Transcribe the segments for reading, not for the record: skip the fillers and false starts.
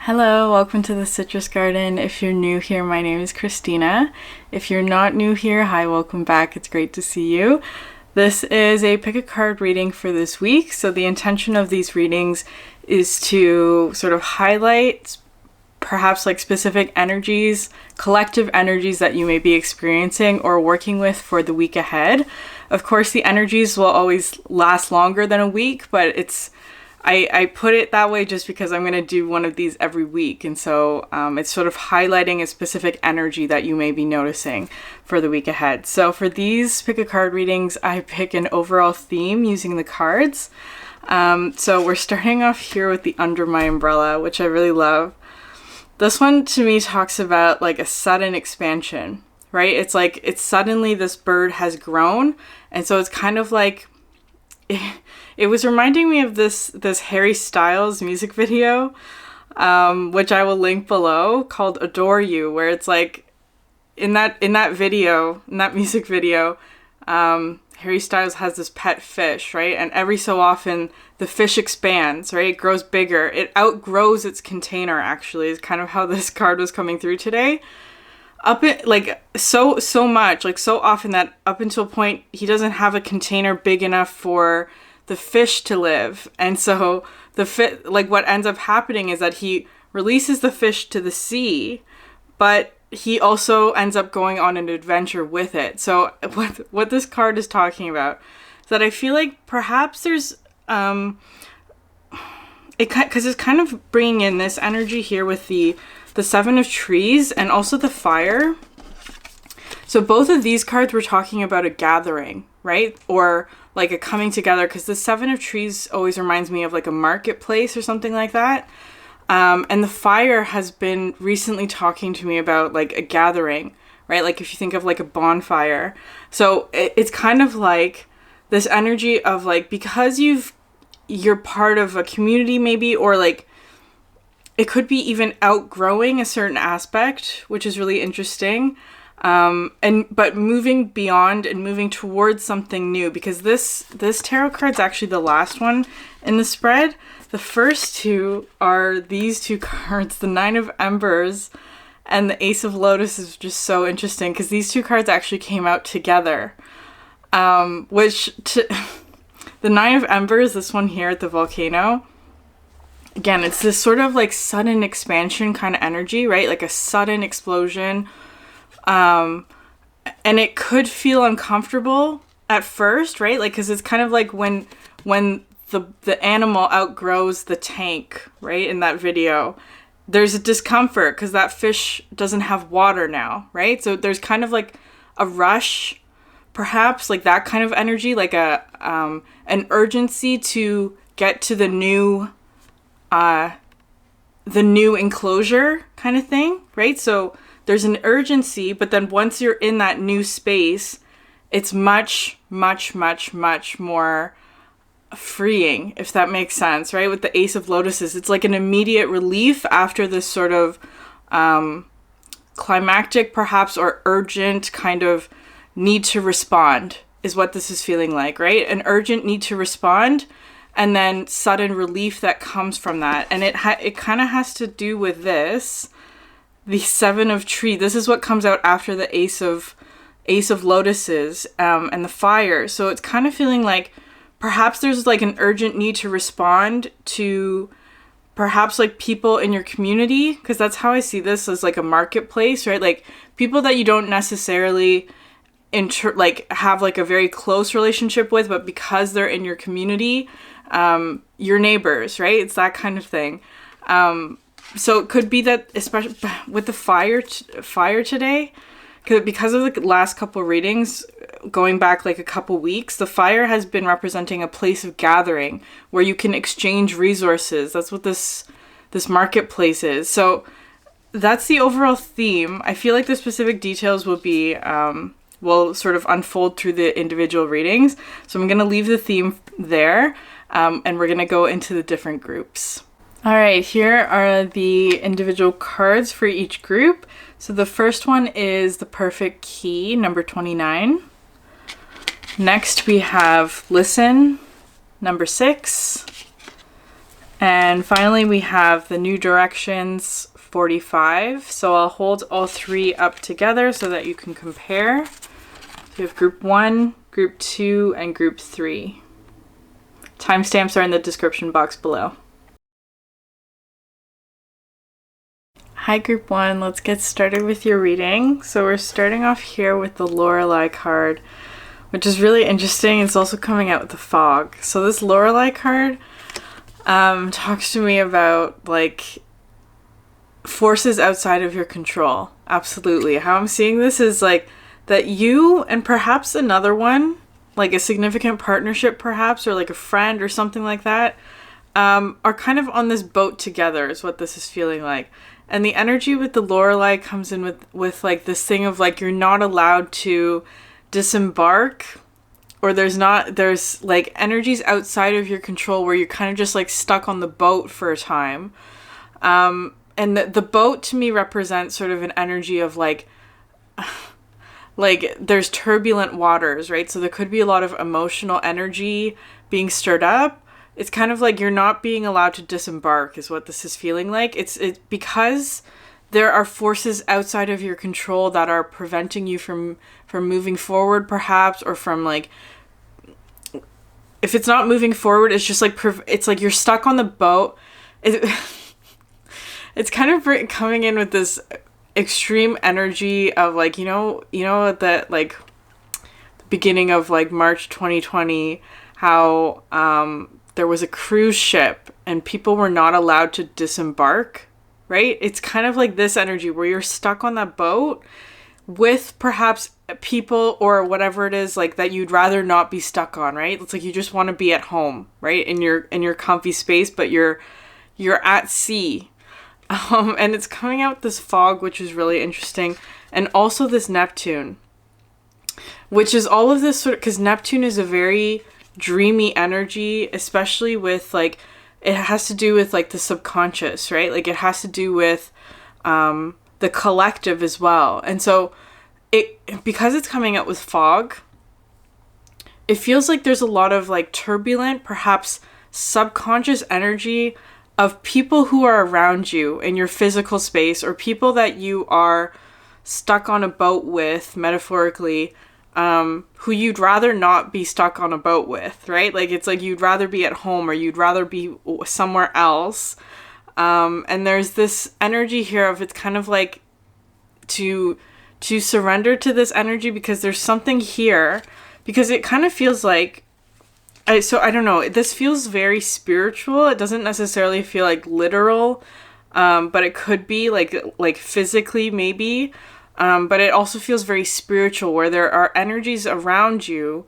Hello, welcome to the Citrus Garden. If you're new here, my name is Christina. If you're not new here, hi, welcome back. It's great to see you. This is a pick a card reading for this week. So the intention of these readings is to sort of highlight perhaps like specific energies, collective energies that you may be experiencing or working with for the week ahead. Of course, the energies will always last longer than a week, but I put it that way just because I'm going to do one of these every week. And so it's sort of highlighting a specific energy that you may be noticing for the week ahead. So for these pick a card readings, I pick an overall theme using the cards. So we're starting off here with the Under My Umbrella, which I really love. This one to me talks about like a sudden expansion, right? It's like it's suddenly this bird has grown. And so it's kind of like... It was reminding me of this Harry Styles music video, which I will link below, called "Adore You," where it's like in that music video, Harry Styles has this pet fish, right? And every so often the fish expands, right? It grows bigger. It outgrows its container. Actually, is kind of how this card was coming through today. So much, like so often that up until a point he doesn't have a container big enough for the fish to live. And so what ends up happening is that he releases the fish to the sea, but he also ends up going on an adventure with it. So what this card is talking about is that I feel like perhaps there's because it's kind of bringing in this energy here with the Seven of Trees and also the Fire. So both of these cards were talking about a gathering, right? Or like a coming together, because the Seven of Trees always reminds me of like a marketplace or something like that. And the Fire has been recently talking to me about like a gathering, right? Like if you think of like a bonfire. So it's kind of like this energy of like, because you're part of a community maybe, or like it could be even outgrowing a certain aspect, which is really interesting. But moving beyond and moving towards something new, because this tarot card is actually the last one in the spread. The first two are these two cards, the Nine of Embers and the Ace of Lotus. Is just so interesting because these two cards actually came out together. The Nine of Embers, this one here at the volcano, again, it's this sort of like sudden expansion kind of energy, right? Like a sudden explosion. And it could feel uncomfortable at first, right? Like, cause it's kind of like when the animal outgrows the tank, right? In that video, there's a discomfort because that fish doesn't have water now, right? So there's kind of like a rush, perhaps like that kind of energy, like an urgency to get to the new enclosure kind of thing, right? So there's an urgency, but then once you're in that new space, it's much, much, much, much more freeing, if that makes sense, right? With the Ace of Lotuses, it's like an immediate relief after this sort of climactic, perhaps, or urgent kind of need to respond is what this is feeling like, right? An urgent need to respond, and then sudden relief that comes from that. And it kind of has to do with this. The Seven of Trees. This is what comes out after the Ace of Lotuses and the Fire. So it's kind of feeling like perhaps there's like an urgent need to respond to perhaps like people in your community, because that's how I see this, as like a marketplace, right? Like people that you don't necessarily have like a very close relationship with, but because they're in your community, your neighbors, right? It's that kind of thing. So it could be that, especially with the fire today, because of the last couple readings, going back like a couple weeks, the Fire has been representing a place of gathering where you can exchange resources. That's what this marketplace is. So that's the overall theme. I feel like the specific details will be, will sort of unfold through the individual readings. So I'm going to leave the theme there, and we're going to go into the different groups. All right, here are the individual cards for each group. So the first one is the Perfect Key, number 29. Next we have Listen, number 6. And finally, we have the new directions 45. So I'll hold all three up together so that you can compare. So we have group 1, group 2, and group 3. Timestamps are in the description box below. Hi group 1, let's get started with your reading. So we're starting off here with the Lorelei card, which is really interesting. It's also coming out with the fog. So this Lorelei card talks to me about like forces outside of your control. Absolutely. How I'm seeing this is like that you and perhaps another one, like a significant partnership perhaps, or like a friend or something like that, are kind of on this boat together is what this is feeling like. And the energy with the Lorelei comes in with like this thing of like you're not allowed to disembark, or there's like energies outside of your control where you're kind of just like stuck on the boat for a time. And the boat to me represents sort of an energy of like there's turbulent waters, right? So there could be a lot of emotional energy being stirred up. It's kind of like you're not being allowed to disembark is what this is feeling like. It's because there are forces outside of your control that are preventing you from moving forward perhaps, or from like, if it's not moving forward, it's just like, it's like you're stuck on the boat. It's kind of coming in with this extreme energy of like, you know that like the beginning of like March 2020, how there was a cruise ship and people were not allowed to disembark, right? It's kind of like this energy where you're stuck on that boat with perhaps people or whatever it is like that you'd rather not be stuck on, right? It's like you just want to be at home, right? In your comfy space, but you're at sea. And it's coming out this fog, which is really interesting. And also this Neptune, which is all of this sort of, because Neptune is a very dreamy energy, especially with like, it has to do with like the subconscious, right? Like it has to do with the collective as well. And so because it's coming out with fog, it feels like there's a lot of like turbulent, perhaps subconscious energy of people who are around you in your physical space, or people that you are stuck on a boat with, metaphorically, who you'd rather not be stuck on a boat with, right? Like it's like you'd rather be at home, or you'd rather be somewhere else. And there's this energy here of, it's kind of like to surrender to this energy, because there's something here, because it kind of feels like, so I don't know, this feels very spiritual. It doesn't necessarily feel like literal, but it could be like physically maybe. But it also feels very spiritual, where there are energies around you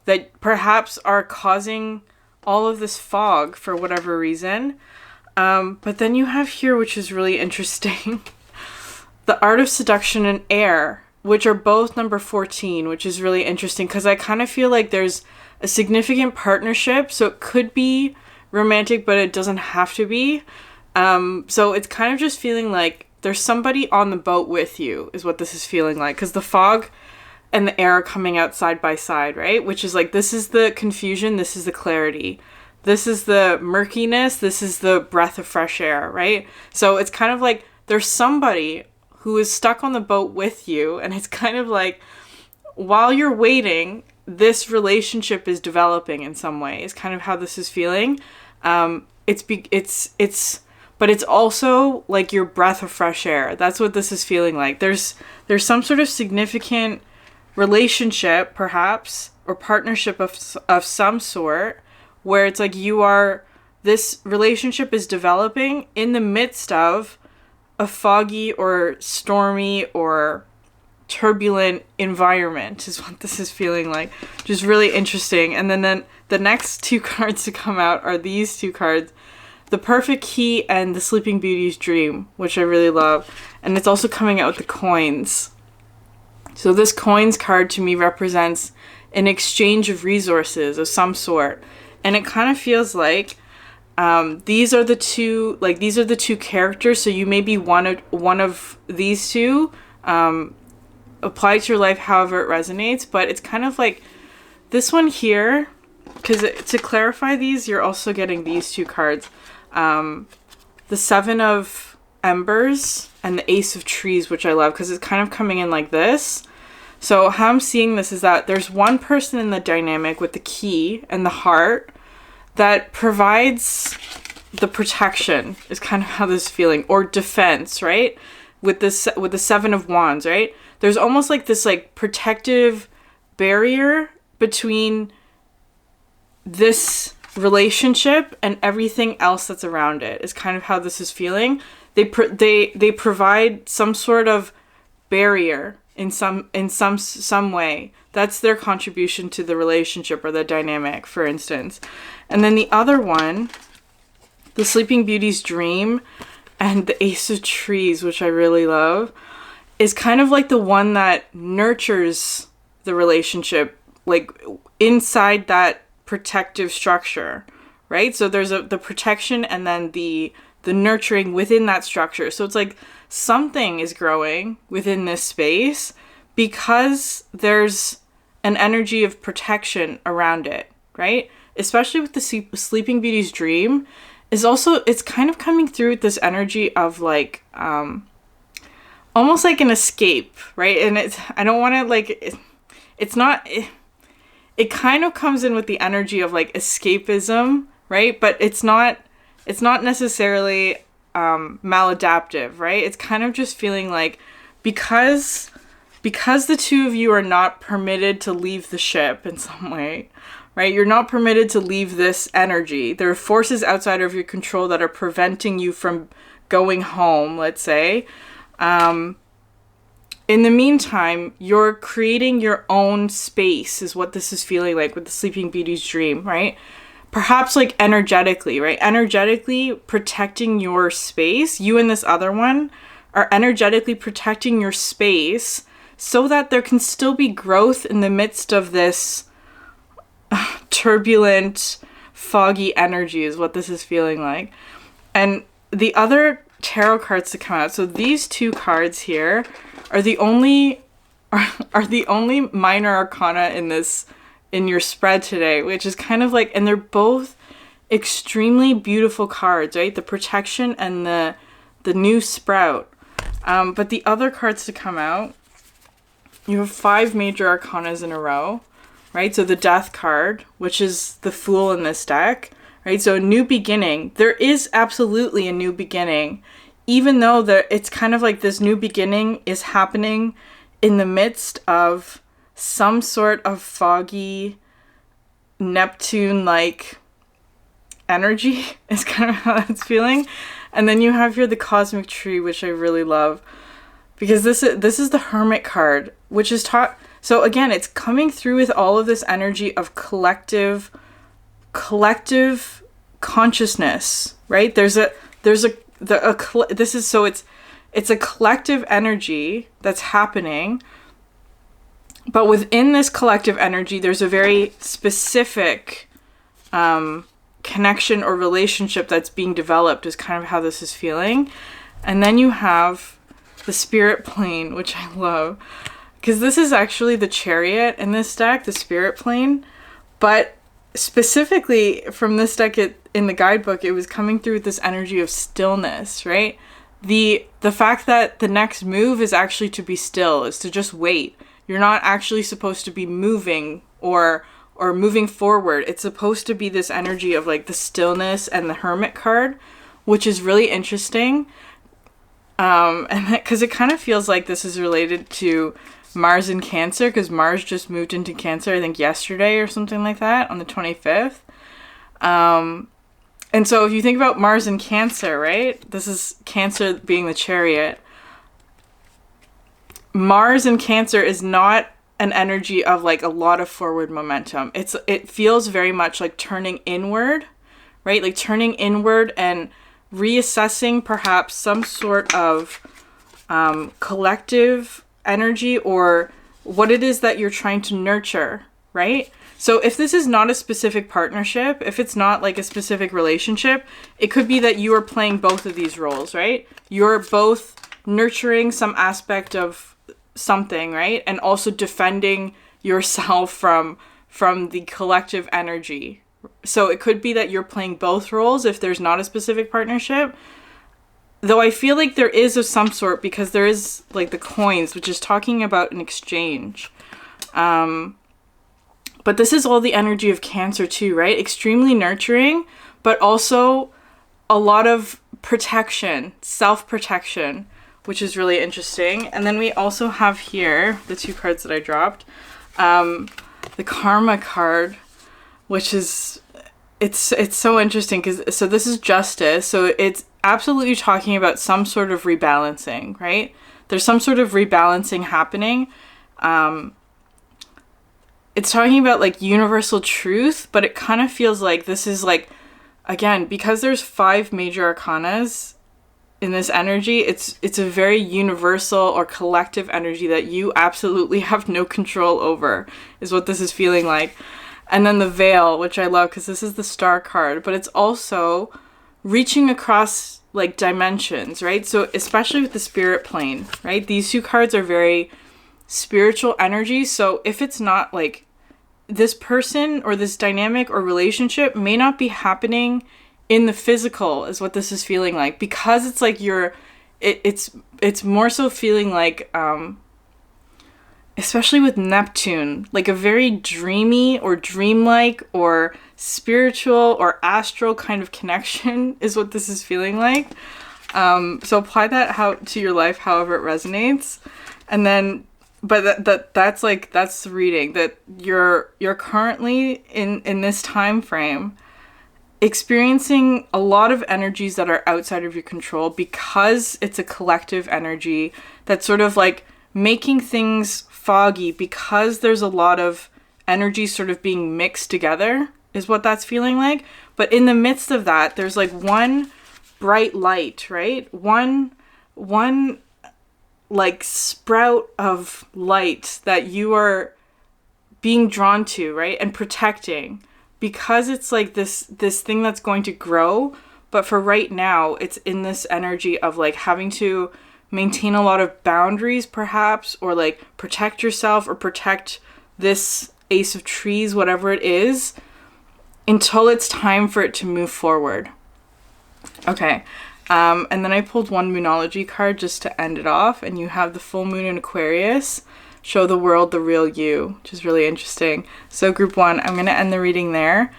that perhaps are causing all of this fog for whatever reason. But then you have here, which is really interesting, the Art of Seduction and Air, which are both number 14, which is really interesting because I kind of feel like there's a significant partnership. So it could be romantic, but it doesn't have to be. So it's kind of just feeling like there's somebody on the boat with you is what this is feeling like, because the fog and the air are coming out side by side, right? Which is like, this is the confusion, this is the clarity, this is the murkiness, this is the breath of fresh air, right? So it's kind of like there's somebody who is stuck on the boat with you, and it's kind of like while you're waiting, this relationship is developing in some way, is kind of how this is feeling. But it's also like your breath of fresh air. That's what this is feeling like. There's some sort of significant relationship, perhaps, or partnership of some sort, where it's like this relationship is developing in the midst of a foggy or stormy or turbulent environment, is what this is feeling like, which is really interesting. And then the next two cards to come out are these two cards, the Perfect Key and the Sleeping Beauty's Dream, which I really love. And it's also coming out with the coins. So this coins card to me represents an exchange of resources of some sort. And it kind of feels like these are the two characters. So you may be one of these two. Apply to your life however it resonates. But it's kind of like this one here, because to clarify these, you're also getting these two cards. the Seven of Embers and the Ace of Trees, which I love because it's kind of coming in like this. So how I'm seeing this is that there's one person in the dynamic with the key and the heart that provides the protection, is kind of how this is feeling, or defense, right? With this, with the Seven of Wands, right? There's almost like this like protective barrier between this relationship and everything else that's around it, is kind of how this is feeling. They provide some sort of barrier in some way. That's their contribution to the relationship or the dynamic, for instance. And then the other one, the Sleeping Beauty's dream and the Ace of Trees, which I really love, is kind of like the one that nurtures the relationship, like inside that protective structure, right? So there's the protection and then the nurturing within that structure. So it's like something is growing within this space because there's an energy of protection around it, right? Especially with the Sleeping Beauty's dream, is also, it's kind of coming through with this energy of like almost like an escape, right? And it's, I don't want to like, it's not, it kind of comes in with the energy of like escapism, right? But it's not necessarily maladaptive, right? It's kind of just feeling like because the two of you are not permitted to leave the ship in some way, right? You're not permitted to leave this energy. There are forces outside of your control that are preventing you from going home, let's say. In the meantime, you're creating your own space, is what this is feeling like with the Sleeping Beauty's dream, right? Perhaps like energetically, right? Energetically protecting your space. You and this other one are energetically protecting your space so that there can still be growth in the midst of this turbulent, foggy energy, is what this is feeling like. And the other tarot cards to come out, so these two cards here are the only minor arcana in your spread today, which is kind of like, and they're both extremely beautiful cards, right? The protection and the new sprout. But the other cards to come out, you have 5 major arcanas in a row, right? So the Death card, which is the Fool in this deck, right? So a new beginning. There is absolutely a new beginning, even though it's kind of like this new beginning is happening in the midst of some sort of foggy Neptune-like energy, is kind of how that's feeling. And then you have here the Cosmic Tree, which I really love, because this is the Hermit card, which is taught. So again, it's coming through with all of this energy of collective consciousness, right? It's a collective energy that's happening, but within this collective energy, there's a very specific connection or relationship that's being developed, is kind of how this is feeling. And then you have the Spirit Plane, which I love, because this is actually the Chariot in this deck, the Spirit Plane. But specifically from this deck, in the guidebook, it was coming through with this energy of stillness, right? The fact that the next move is actually to be still, is to just wait. You're not actually supposed to be moving or moving forward. It's supposed to be this energy of like the stillness and the Hermit card, which is really interesting. And because it kind of feels like this is related to Mars in Cancer, because Mars just moved into Cancer, I think yesterday or something like that, on the 25th. And so if you think about Mars in Cancer, right? This is Cancer being the Chariot. Mars in Cancer is not an energy of like a lot of forward momentum. It feels very much like turning inward, right? Like turning inward and reassessing perhaps some sort of collective energy or what it is that you're trying to nurture, right? So if this is not a specific partnership, if it's not like a specific relationship, it could be that you are playing both of these roles, right? You're both nurturing some aspect of something, right? And also defending yourself from the collective energy, So it could be that you're playing both roles if there's not a specific partnership. Though I feel like there is of some sort, because there is like the coins, which is talking about an exchange. But this is all the energy of Cancer too, right? Extremely nurturing, but also a lot of protection, self-protection, which is really interesting. And then we also have here the two cards that I dropped. The Karma card, which is, it's so interesting because, so this is Justice. So it's absolutely talking about some sort of rebalancing, right? There's some sort of rebalancing happening. It's talking about like universal truth, but it kind of feels like this is like, again, because there's 5 major arcanas in this energy, it's a very universal or collective energy that you absolutely have no control over, is what this is feeling like. And then the Veil, which I love because this is the Star card, but it's also reaching across like dimensions, right? So especially with the spirit plane, right? These two cards are very spiritual energy. So if it's not like, this person or this dynamic or relationship may not be happening in the physical, is what this is feeling like, because it's like it's more so feeling like, especially with Neptune, like a very dreamy or dreamlike or spiritual or astral kind of connection is what this is feeling like. So apply that to your life however it resonates. And then, but that's the reading, that you're currently in this time frame experiencing a lot of energies that are outside of your control, because it's a collective energy that's sort of like making things foggy, because there's a lot of energy sort of being mixed together, is what that's feeling like. But in the midst of that, there's like one bright light, right? One like sprout of light that you are being drawn to, right? And protecting, because it's like this thing that's going to grow. But for right now, it's in this energy of like having to maintain a lot of boundaries perhaps, or like protect yourself or protect this Ace of Trees, whatever it is, until it's time for it to move forward. Okay. And then I pulled one Moonology card just to end it off, and you have the full moon in Aquarius. Show the world the real you, which is really interesting. So group 1, I'm going to end the reading there.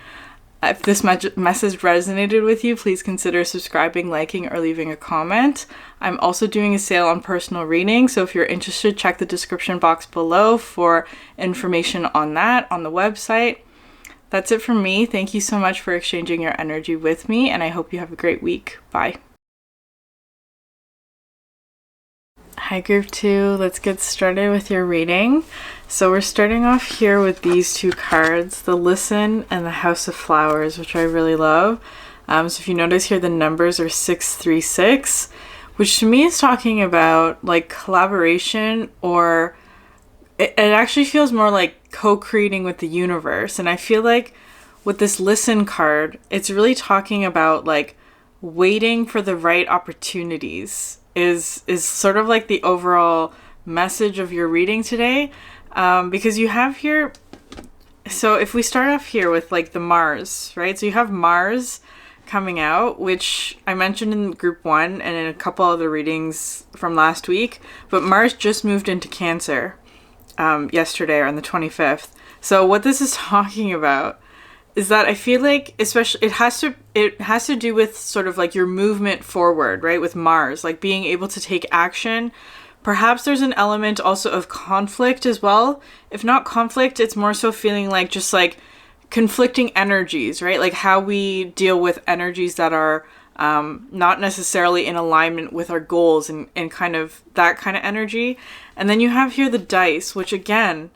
If this message resonated with you, please consider subscribing, liking, or leaving a comment. I'm also doing a sale on personal reading, so if you're interested, check the description box below for information on that on the website. That's it from me. Thank you so much for exchanging your energy with me, and I hope you have a great week. Bye. Hi group 2, let's get started with your reading. So we're starting off here with these two cards, the Listen and the House of Flowers, which I really love. So if you notice here, the numbers are 636, which to me is talking about like collaboration, or it actually feels more like co-creating with the universe. And I feel like with this Listen card, it's really talking about like waiting for the right opportunities is sort of like the overall message of your reading today. Because you have here, so if we start off here with like the Mars, right? So you have Mars coming out, which I mentioned in group 1 and in a couple other readings from last week, but Mars just moved into Cancer yesterday, or on the 25th. So what this is talking about is that I feel like, especially, it has to do with sort of like your movement forward, right? With Mars, like being able to take action. Perhaps there's an element also of conflict as well. If not conflict, it's more so feeling like just like conflicting energies, right? Like how we deal with energies that are not necessarily in alignment with our goals, and kind of that kind of energy. And then you have here the dice, which again,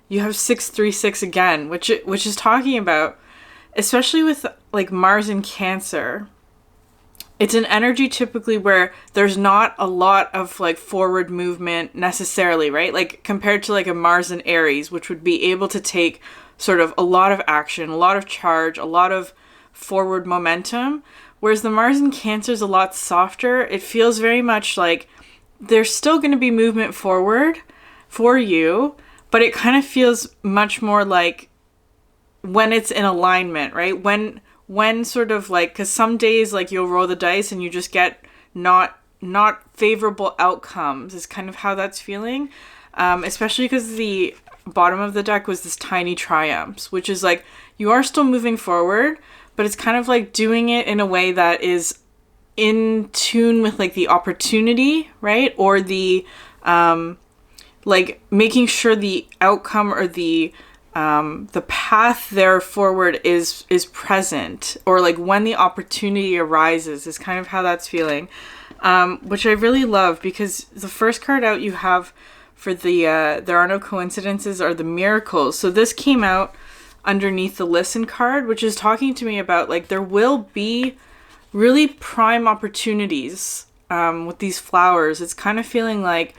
you have 636 again, which is talking about, especially with like Mars in Cancer, it's an energy typically where there's not a lot of like forward movement necessarily, right? Like compared to like a Mars in Aries, which would be able to take sort of a lot of action, a lot of charge, a lot of forward momentum. Whereas the Mars in Cancer is a lot softer. It feels very much like there's still going to be movement forward for you, but it kind of feels much more like when it's in alignment, right? When sort of like, because some days like you'll roll the dice and you just get not favorable outcomes is kind of how that's feeling. Especially because the bottom of the deck was this tiny triumphs, which is like you are still moving forward, but it's kind of like doing it in a way that is in tune with like the opportunity, right? Or the like making sure the outcome or the path there forward is present, or like when the opportunity arises is kind of how that's feeling, which I really love, because the first card out you have for the there are no coincidences are the miracles. So this came out underneath the listen card, which is talking to me about like there will be really prime opportunities with these flowers. It's kind of feeling like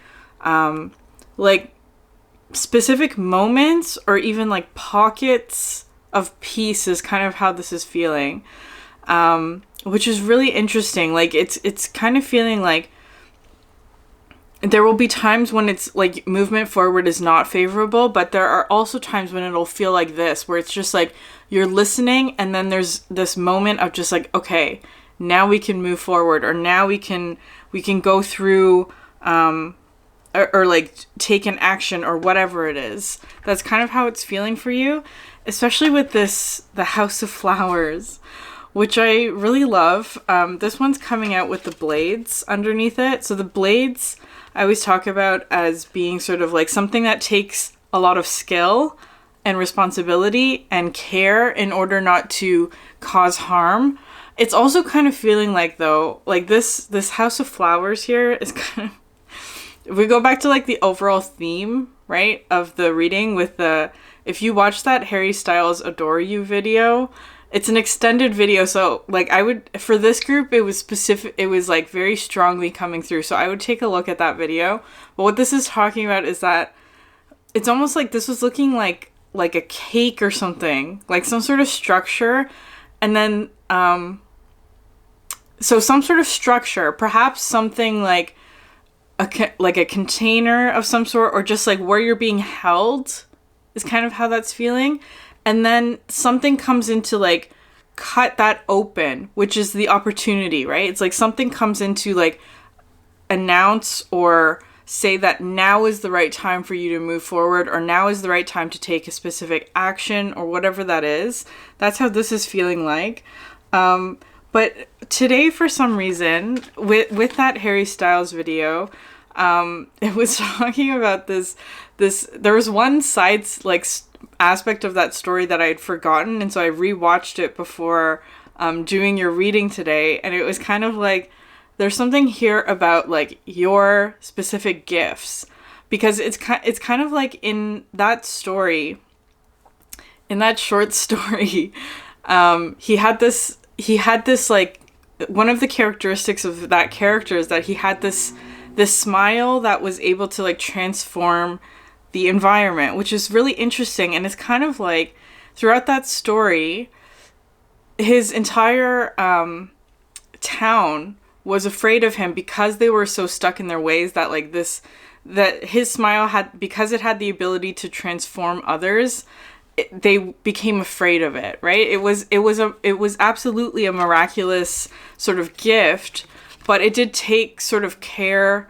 specific moments or even like pockets of peace is kind of how this is feeling, which is really interesting. Like it's kind of feeling like there will be times when it's like movement forward is not favorable, but there are also times when it'll feel like this, where it's just like you're listening and then there's this moment of just like, okay, now we can move forward, or now we can go through or like take an action or whatever it is. That's kind of how it's feeling for you, especially with the House of Flowers, which I really love. This one's coming out with the blades underneath it. So the blades I always talk about as being sort of like something that takes a lot of skill and responsibility and care in order not to cause harm. It's also kind of feeling like, though, like this House of Flowers here is kind of, if we go back to like the overall theme, right, of the reading with if you watch that Harry Styles Adore You video, it's an extended video. So like for this group, it was like very strongly coming through. So I would take a look at that video. But what this is talking about is that it's almost like this was looking like a cake or something, like some sort of structure. And then, so some sort of structure, perhaps something like a container of some sort, or just like where you're being held is kind of how that's feeling. And then something comes in to like cut that open, which is the opportunity, right? It's like something comes in to like announce or say that now is the right time for you to move forward, or now is the right time to take a specific action, or whatever that is. That's how this is feeling like. But today, for some reason, with that Harry Styles video, it was talking about this, there was one side, like, aspect of that story that I had forgotten, and so I rewatched it before doing your reading today, and it was kind of like, there's something here about, like, your specific gifts, because it's kind of like in that story, in that short story, he had this, like, one of the characteristics of that character is that he had this smile that was able to, like, transform the environment, which is really interesting. And it's kind of like throughout that story, his entire town was afraid of him because they were so stuck in their ways that, like, that his smile had, because it had the ability to transform others, they became afraid of it, right? It was absolutely a miraculous sort of gift, but it did take sort of care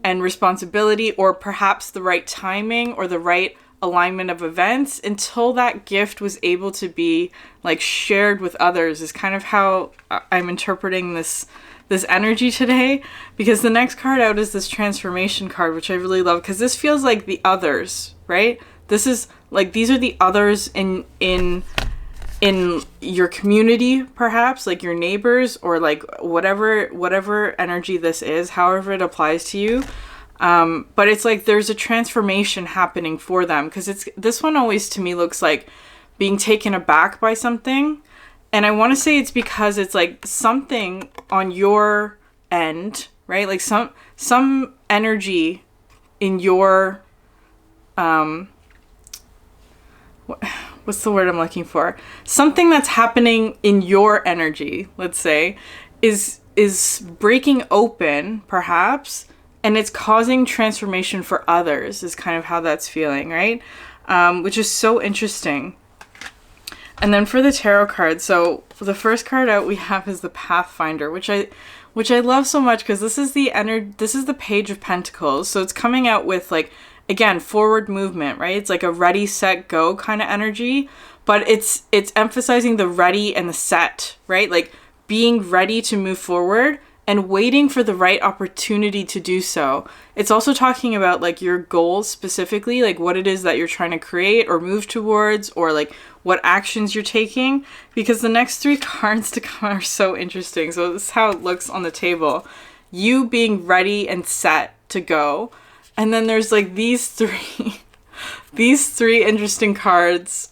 and responsibility, or perhaps the right timing or the right alignment of events, until that gift was able to be, like, shared with others, is kind of how I'm interpreting this energy today. Because the next card out is this transformation card, which I really love, because this feels like the others, right? This is like, these are the others in your community, perhaps, like your neighbors, or like whatever energy this is, however it applies to you. But it's like there's a transformation happening for them, because this one always to me looks like being taken aback by something. And I want to say it's because it's like something on your end, right? Like some energy in your what's the word I'm looking for? Something that's happening in your energy, let's say, is breaking open, perhaps, and it's causing transformation for others, is kind of how that's feeling, right? Which is so interesting. And then for the tarot card, so the first card out we have is the Pathfinder, which I love so much because this is the Page of Pentacles. So it's coming out with like, again, forward movement, right? It's like a ready, set, go kind of energy, but it's emphasizing the ready and the set, right? Like being ready to move forward and waiting for the right opportunity to do so. It's also talking about like your goals specifically, like what it is that you're trying to create or move towards, or like what actions you're taking, because the next three cards to come are so interesting. So this is how it looks on the table. You being ready and set to go. And then there's like these three interesting cards,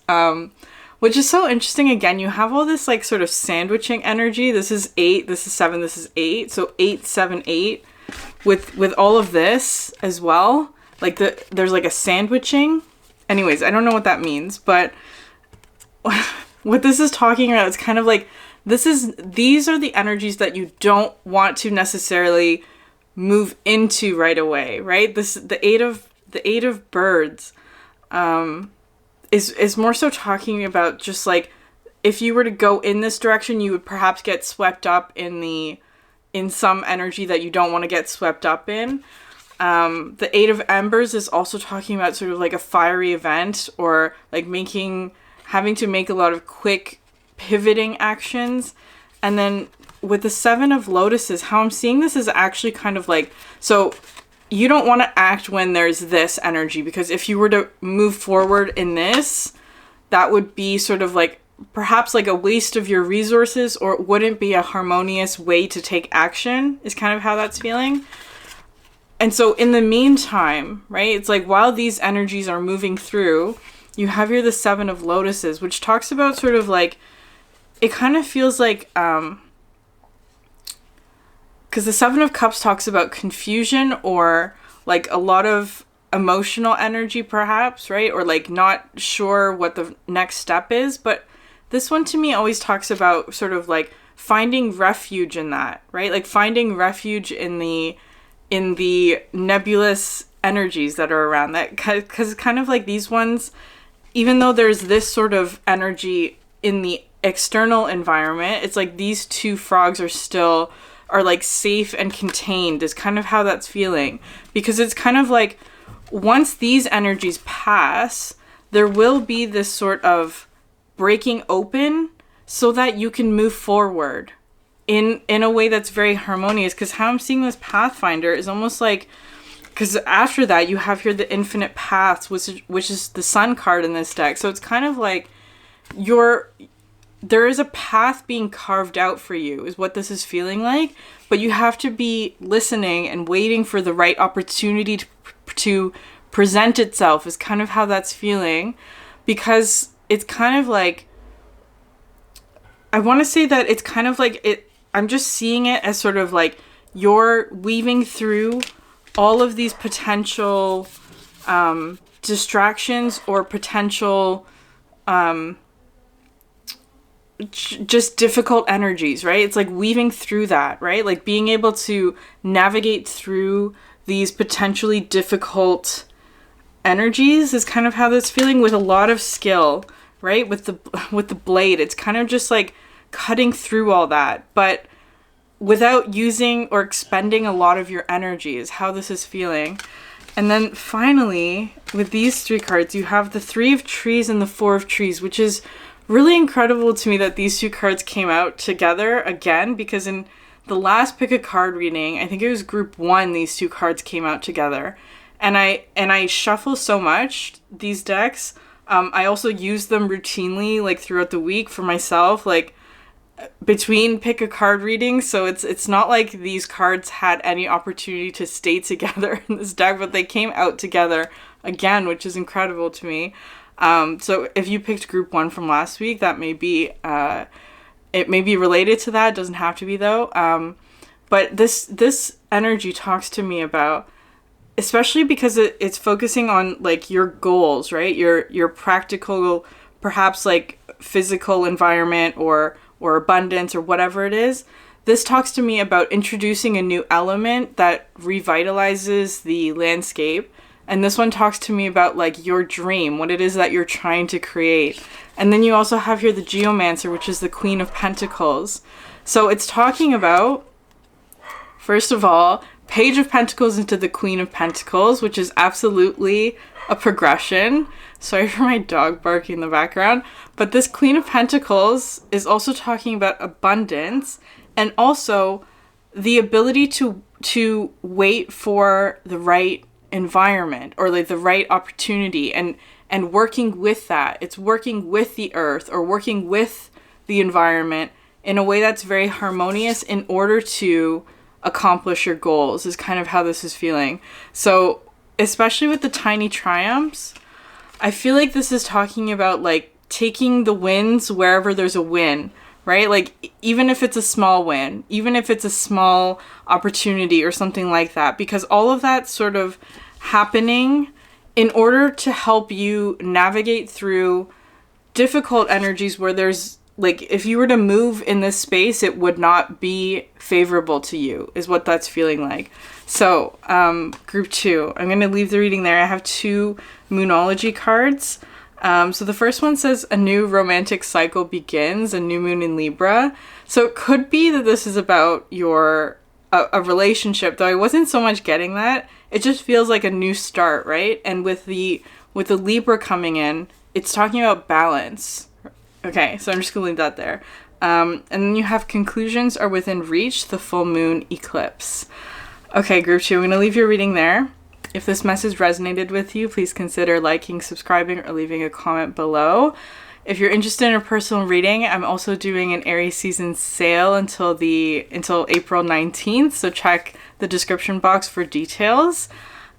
which is so interesting. Again, you have all this like sort of sandwiching energy. This is 8, this is 7, this is 8. So 8, 7, 8 with all of this as well. Like there's like a sandwiching. Anyways, I don't know what that means, but what this is talking about is kind of like, these are the energies that you don't want to necessarily move into right away, right? The eight of birds is more so talking about just like, if you were to go in this direction, you would perhaps get swept up in some energy that you don't want to get swept up in. The 8 of Embers is also talking about sort of like a fiery event, or like having to make a lot of quick pivoting actions. And then with the 7 of Lotuses, how I'm seeing this is actually kind of like, so you don't want to act when there's this energy, because if you were to move forward in this, that would be sort of like perhaps like a waste of your resources, or it wouldn't be a harmonious way to take action, is kind of how that's feeling. And so in the meantime, right, it's like while these energies are moving through, you have here the 7 of Lotuses, which talks about sort of like, it kind of feels like, because the 7 of Cups talks about confusion, or like a lot of emotional energy perhaps, right? Or like not sure what the next step is. But this one to me always talks about sort of like finding refuge in that, right? Like finding refuge in the nebulous energies that are around that, because kind of like these ones, even though there's this sort of energy in the external environment, it's like these two frogs are like safe and contained, is kind of how that's feeling. Because it's kind of like once these energies pass, there will be this sort of breaking open so that you can move forward in a way that's very harmonious. Because how I'm seeing this Pathfinder is almost like, because after that you have here the Infinite Paths, which is the Sun card in this deck. So it's kind of like there is a path being carved out for you, is what this is feeling like. But you have to be listening and waiting for the right opportunity to present itself, is kind of how that's feeling. Because it's kind of like, I want to say that it's kind of like it. I'm just seeing it as sort of like you're weaving through all of these potential distractions or potential just difficult energies, right? It's like weaving through that, right? Like being able to navigate through these potentially difficult energies is kind of how that's feeling, with a lot of skill, right? With the blade, it's kind of just like cutting through all that, but without using or expending a lot of your energy, is how this is feeling. And then finally, with these three cards, you have the 3 of Trees and the 4 of Trees, which is really incredible to me that these two cards came out together again, because in the last Pick a Card reading, I think it was group 1, these two cards came out together. And I shuffle so much these decks. I also use them routinely, like throughout the week for myself, like between Pick a Card readings. So it's not like these cards had any opportunity to stay together in this deck, but they came out together again, which is incredible to me. So if you picked group 1 from last week, that may be, it may be related to that. It doesn't have to be though. But this energy talks to me about, especially because it's focusing on like your goals, right? Your practical, perhaps like physical environment or abundance or whatever it is. This talks to me about introducing a new element that revitalizes the landscape And this one talks to me about like your dream, what it is that you're trying to create. And then you also have here the Geomancer, which is the Queen of Pentacles. So it's talking about, first of all, Page of Pentacles into the Queen of Pentacles, which is absolutely a progression. Sorry for my dog barking in the background. But this Queen of Pentacles is also talking about abundance and also the ability to wait for the right environment or like the right opportunity and working with that. It's working with the earth or working with the environment in a way that's very harmonious in order to accomplish your goals, is kind of how this is feeling. So especially with the tiny triumphs, I feel like this is talking about like taking the wins wherever there's a win, right? Like even if it's a small win, even if it's a small opportunity or something like that, because all of that's sort of happening in order to help you navigate through difficult energies where there's like, if you were to move in this space, it would not be favorable to you, is what that's feeling like. So, group 2, I'm going to leave the reading there. I have 2 Moonology cards. So the first one says, a new romantic cycle begins, a new moon in Libra. So it could be that this is about a relationship, though I wasn't so much getting that. It just feels like a new start, right? And with the Libra coming in, it's talking about balance. Okay, so I'm just going to leave that there. And then you have conclusions are within reach, the full moon eclipse. Okay, group 2, I'm going to leave your reading there. If this message resonated with you, please consider liking, subscribing, or leaving a comment below. If you're interested in a personal reading, I'm also doing an Aries season sale until April 19th, so check the description box for details.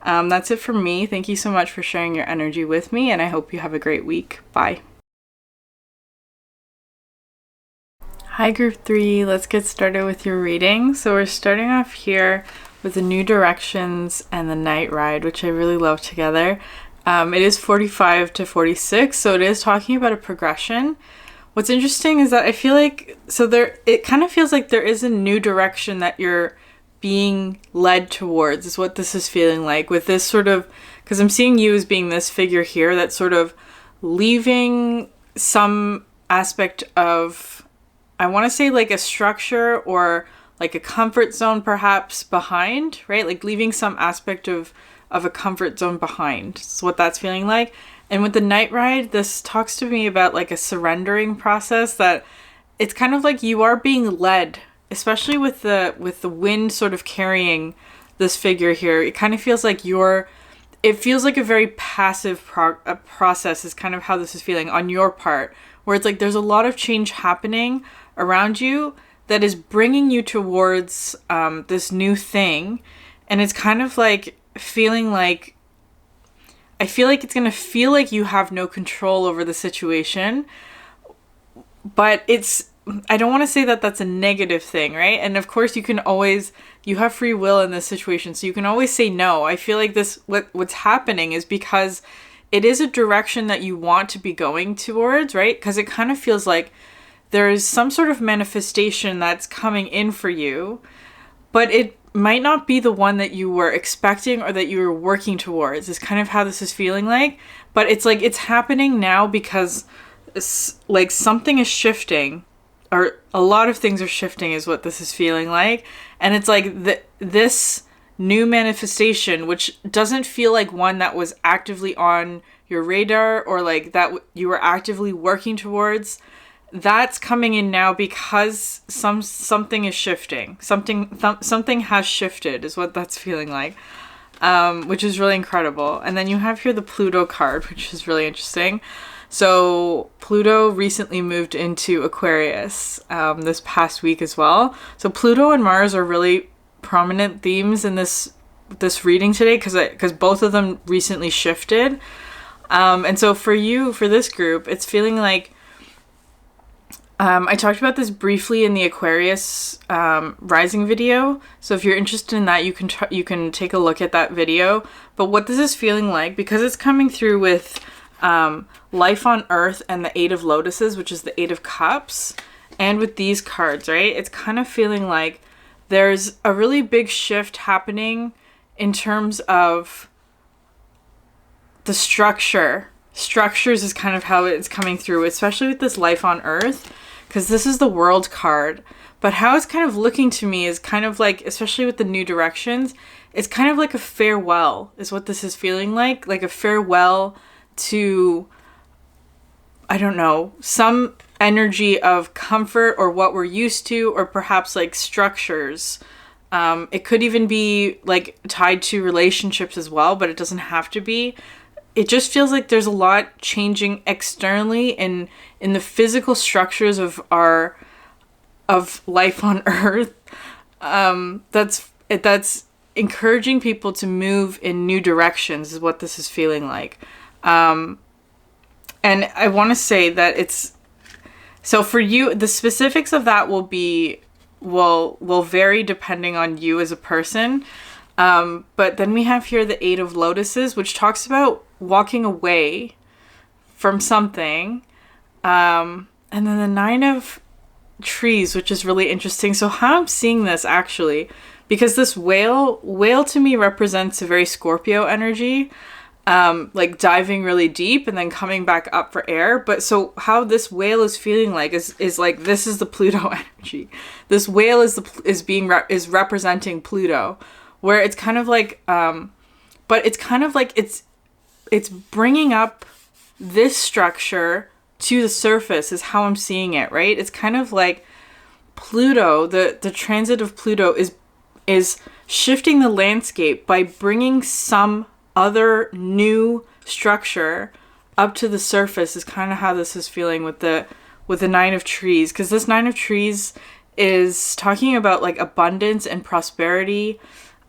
That's it from me. Thank you so much for sharing your energy with me, and I hope you have a great week. Bye. Hi group 3, let's get started with your reading. So we're starting off here with the new directions and the night ride, which I really love together. It is 45 to 46, so it is talking about a progression. What's interesting is that I feel like, it kind of feels like there is a new direction that you're being led towards, is what this is feeling like with this sort of, because I'm seeing you as being this figure here that's sort of leaving some aspect of, I want to say like a structure or like a comfort zone perhaps behind, right? Like leaving some aspect of a comfort zone behind. That's what that's feeling like. And with the night ride, this talks to me about like a surrendering process, that it's kind of like you are being led, especially with the wind sort of carrying this figure here. It kind of feels like it feels like a very passive process is kind of how this is feeling on your part, where it's like there's a lot of change happening around you that is bringing you towards this new thing. And it's kind of like feeling like, I feel like it's going to feel like you have no control over the situation, but I don't want to say that that's a negative thing, right? And of course you have free will in this situation, so you can always say no. I feel like what's happening is because it is a direction that you want to be going towards, right? Because it kind of feels like there is some sort of manifestation that's coming in for you, but it might not be the one that you were expecting or that you were working towards, is kind of how this is feeling like. But it's like it's happening now because like something is shifting, or a lot of things are shifting, is what this is feeling like. And it's like this new manifestation, which doesn't feel like one that was actively on your radar or like that you were actively working towards, that's coming in now because something is shifting. Something has shifted, is what that's feeling like, which is really incredible. And then you have here the Pluto card, which is really interesting. So Pluto recently moved into Aquarius this past week as well. So Pluto and Mars are really prominent themes in this reading today because both of them recently shifted. And so for this group, it's feeling like, I talked about this briefly in the Aquarius rising video. So if you're interested in that, you can take a look at that video. But what this is feeling like, because it's coming through with life on earth and the 8 of lotuses, which is the 8 of cups, and with these cards, right? It's kind of feeling like there's a really big shift happening in terms of the structures is kind of how it's coming through, especially with this life on earth, because this is the world card. But how it's kind of looking to me is kind of like, especially with the new directions, it's kind of like a farewell is what this is feeling like a farewell to, I don't know, some energy of comfort or what we're used to, or perhaps like structures. It could even be like tied to relationships as well, but it doesn't have to be. It just feels like there's a lot changing externally in the physical structures of life on Earth. That's encouraging people to move in new directions is what this is feeling like. And I want to say that it's, so for you, the specifics of that will vary depending on you as a person. But then we have here the 8 of Lotuses, which talks about walking away from something. And then the 9 of Trees, which is really interesting. So how I'm seeing this actually, because this whale to me represents a very Scorpio energy, like diving really deep and then coming back up for air. But so how this whale is feeling like is like, this is the Pluto energy. This whale is representing Pluto, where it's kind of like, but it's kind of like it's bringing up this structure to the surface is how I'm seeing it, right? It's kind of like Pluto, the transit of Pluto is shifting the landscape by bringing some other new structure up to the surface is kind of how this is feeling with the 9 of Trees, because this 9 of Trees is talking about like abundance and prosperity,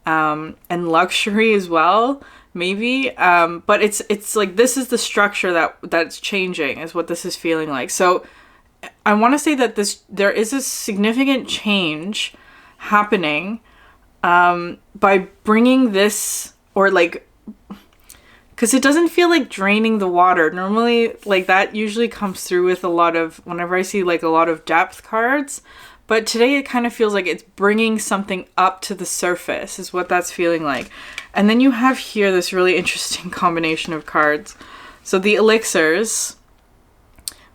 and luxury as well, maybe. But it's like, this is the structure that's changing is what this is feeling like. So I want to say that there is a significant change happening, by bringing this, or like, because it doesn't feel like draining the water. Normally, like that usually comes through with a lot of, whenever I see like a lot of depth cards. But today it kind of feels like it's bringing something up to the surface is what that's feeling like. And then you have here this really interesting combination of cards. So the Elixirs,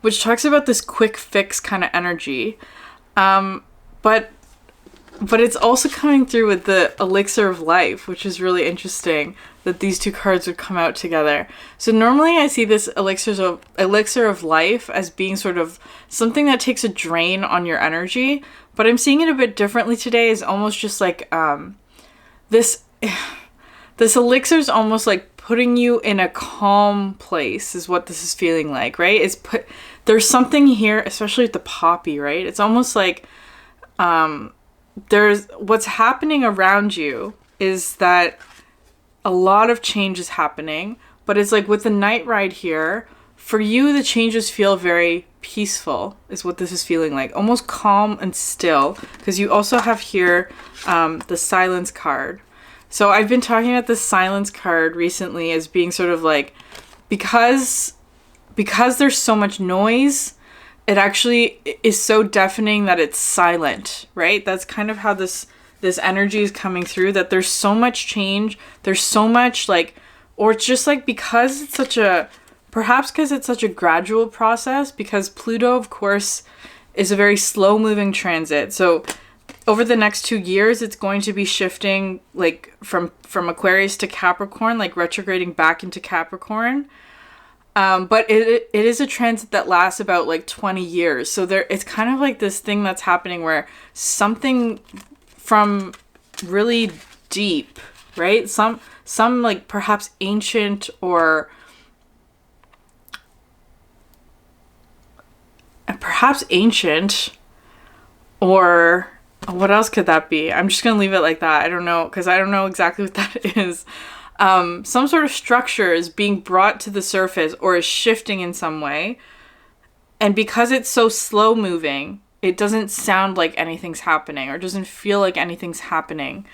which talks about this quick fix kind of energy. But it's also coming through with the Elixir of Life, which is really interesting that these two cards would come out together. So normally I see this Elixir of Life as being sort of something that takes a drain on your energy, but I'm seeing it a bit differently today, is almost just like this elixir is almost like putting you in a calm place is what this is feeling like, right? There's something here, especially with the poppy, right? It's almost like there's what's happening around you is that a lot of change is happening, but it's like with the Night Ride here, for you, the changes feel very peaceful is what this is feeling like, almost calm and still, because you also have here the Silence card. So I've been talking about the Silence card recently as being sort of like, because there's so much noise, it actually is so deafening that it's silent, right? That's kind of how this energy is coming through, that there's so much change. There's so much like, or it's just like, because it's such a gradual process, because Pluto, of course, is a very slow moving transit. So over the next 2 years, it's going to be shifting like from Aquarius to Capricorn, like retrograding back into Capricorn. But it is a transit that lasts about like 20 years. So it's kind of like this thing that's happening where something from really deep, right? Some like perhaps ancient or what else could that be? I'm just going to leave it like that. I don't know, because I don't know exactly what that is. Some sort of structure is being brought to the surface or is shifting in some way. And because it's so slow moving, it doesn't sound like anything's happening or doesn't feel like anything's happening.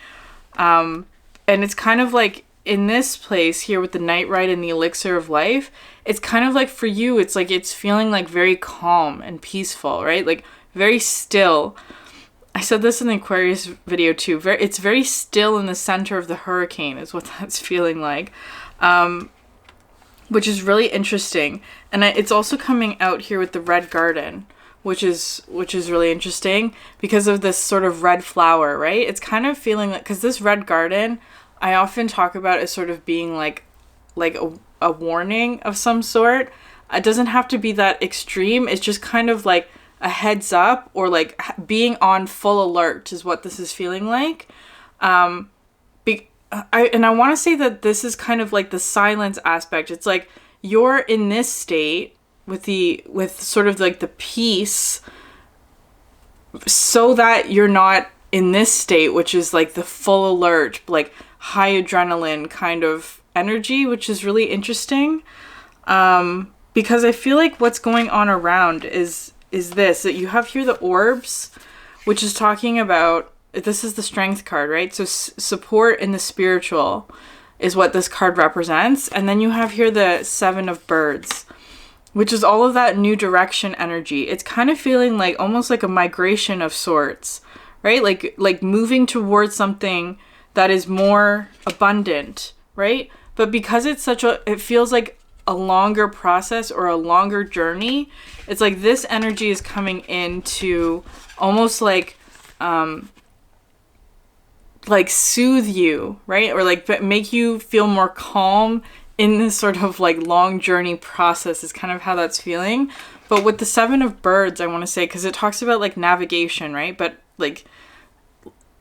And it's kind of like in this place here with the Night Ride and the Elixir of Life, it's kind of like for you, it's like it's feeling like very calm and peaceful, right? Like very still. I said this in the Aquarius video too. It's very still in the center of the hurricane is what that's feeling like. which is really interesting. And it's also coming out here with the red garden, which is really interesting because of this sort of red flower, right? It's kind of feeling like, because this red garden, I often talk about as sort of being like a warning of some sort. It doesn't have to be that extreme. It's just kind of like a heads up, or like being on full alert is what this is feeling like. I want to say that this is kind of like the silence aspect. It's like you're in this state with sort of like the peace, so that you're not in this state, which is like the full alert, like high adrenaline kind of energy, which is really interesting. Because I feel like what's going on around is this, that you have here the orbs, which is talking about, this is the strength card, right? So support in the spiritual is what this card represents. And then you have here the 7 of birds, which is all of that new direction energy. It's kind of feeling like almost like a migration of sorts, right? Like moving towards something that is more abundant, right? But because it's it feels like a longer process or a longer journey, it's like this energy is coming into almost like soothe you, right? Or like make you feel more calm in this sort of like long journey process is kind of how that's feeling. But with the 7 of birds, I want to say, because it talks about like navigation, right? But like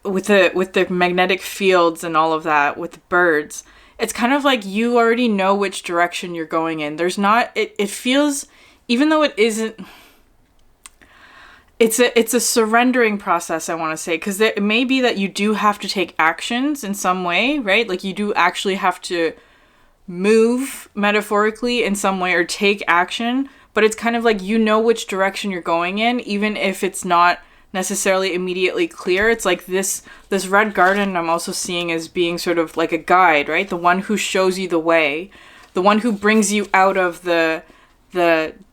with the magnetic fields and all of that, with the birds, it's kind of like you already know which direction you're going in. There's not, it feels, even though it isn't, it's a surrendering process, I want to say, because it may be that you do have to take actions in some way, right? Like you do actually have to move metaphorically in some way or take action, but it's kind of like you know which direction you're going in, even if it's not necessarily immediately clear. It's like this red garden I'm also seeing as being sort of like a guide, right? The one who shows you the way, the one who brings you out of the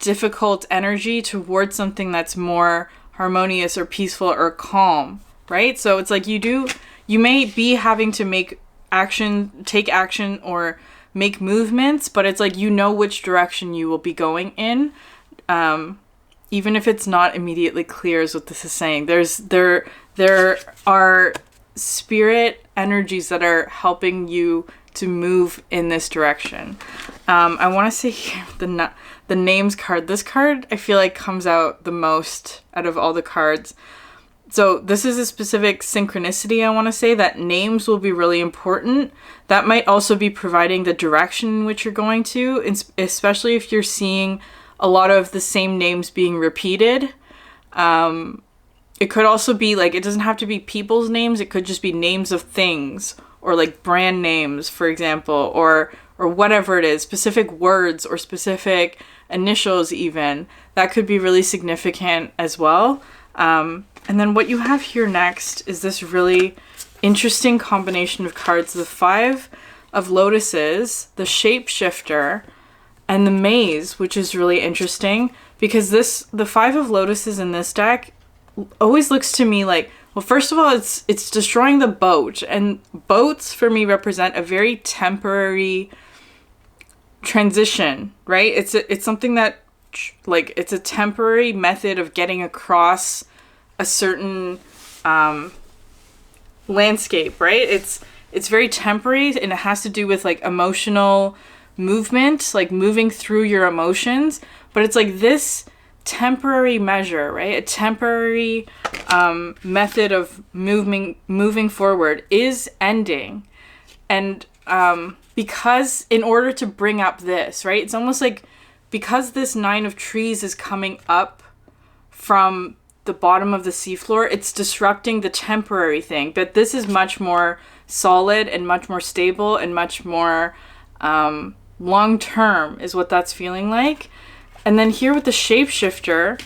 difficult energy towards something that's more harmonious or peaceful or calm, right? So it's like you may be having to take action or make movements, but it's like you know which direction you will be going in, even if it's not immediately clear is what this is saying. There are spirit energies that are helping you to move in this direction. I want to say here, the names card. This card I feel like comes out the most out of all the cards. So this is a specific synchronicity, I want to say, that names will be really important. That might also be providing the direction in which you're going to, especially if you're seeing a lot of the same names being repeated. It could also be like, it doesn't have to be people's names. It could just be names of things, or like brand names, for example, or whatever it is, specific words or specific initials even. That could be really significant as well. And then what you have here next is this really interesting combination of cards. The 5 of lotuses, the shapeshifter, and the maze, which is really interesting because the 5 of lotuses in this deck always looks to me like, well, first of all, it's destroying the boat, and boats for me represent a very temporary transition, right? It's something that like it's a temporary method of getting across a certain landscape, right? It's very temporary, and it has to do with like emotional movement, like moving through your emotions, but it's like this temporary measure, right? A temporary method of moving forward is ending. And because in order to bring up this, right, it's almost like because this 9 of trees is coming up from the bottom of the seafloor, it's disrupting the temporary thing, but this is much more solid and much more stable and much more long term is what that's feeling like. And then here with the shapeshifter,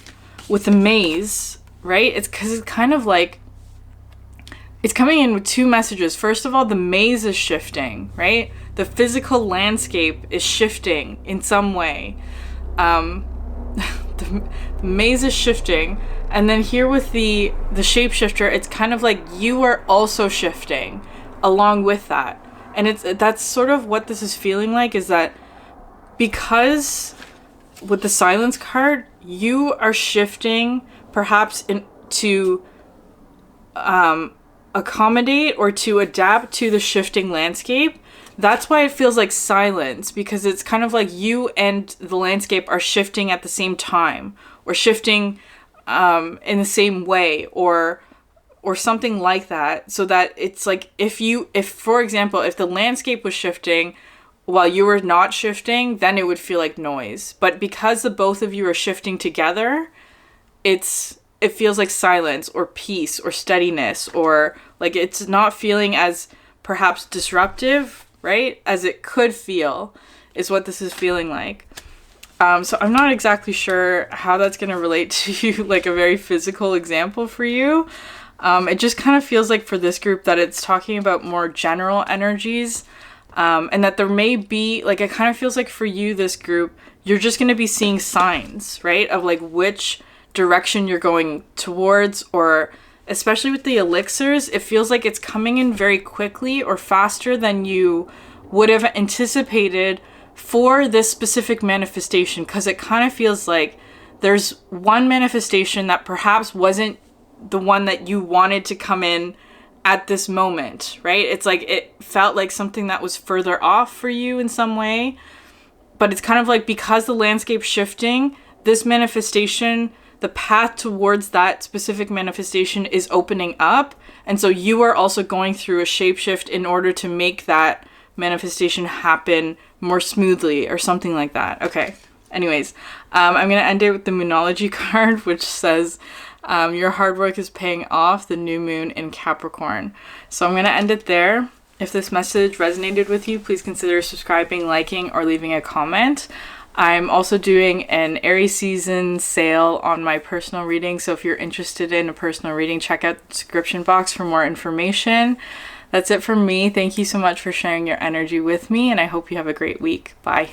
with the maze, right, it's because it's kind of like it's coming in with 2 messages. First of all, the maze is shifting, right? The physical landscape is shifting in some way. The maze is shifting. And then here with the shapeshifter, it's kind of like you are also shifting along with that. And that's sort of what this is feeling like, is that because with the silence card, you are shifting perhaps to accommodate or to adapt to the shifting landscape. That's why it feels like silence, because it's kind of like you and the landscape are shifting at the same time, or shifting in the same way, or something like that. So that it's like if for example, if the landscape was shifting while you were not shifting, then it would feel like noise. But because the both of you are shifting together, it feels like silence or peace or steadiness, or like it's not feeling as perhaps disruptive, right, as it could feel, is what this is feeling like. So I'm not exactly sure how that's going to relate to you, like a very physical example for you. It just kind of feels like for this group that it's talking about more general energies, and that there may be, like, it kind of feels like for you, this group, you're just going to be seeing signs, right, of like which direction you're going towards, or especially with the elixirs, it feels like it's coming in very quickly or faster than you would have anticipated for this specific manifestation, because it kind of feels like there's one manifestation that perhaps wasn't the one that you wanted to come in at this moment, right? It's like it felt like something that was further off for you in some way, but it's kind of like because the landscape's shifting, this manifestation, the path towards that specific manifestation is opening up. And so you are also going through a shapeshift in order to make that manifestation happen more smoothly or something like that. Okay. Anyways, I'm going to end it with the Moonology card, which says, your hard work is paying off, the new moon in Capricorn. So I'm going to end it there. If this message resonated with you, please consider subscribing, liking, or leaving a comment. I'm also doing an Aries season sale on my personal reading. So if you're interested in a personal reading, check out the description box for more information. That's it from me. Thank you so much for sharing your energy with me, and I hope you have a great week. Bye.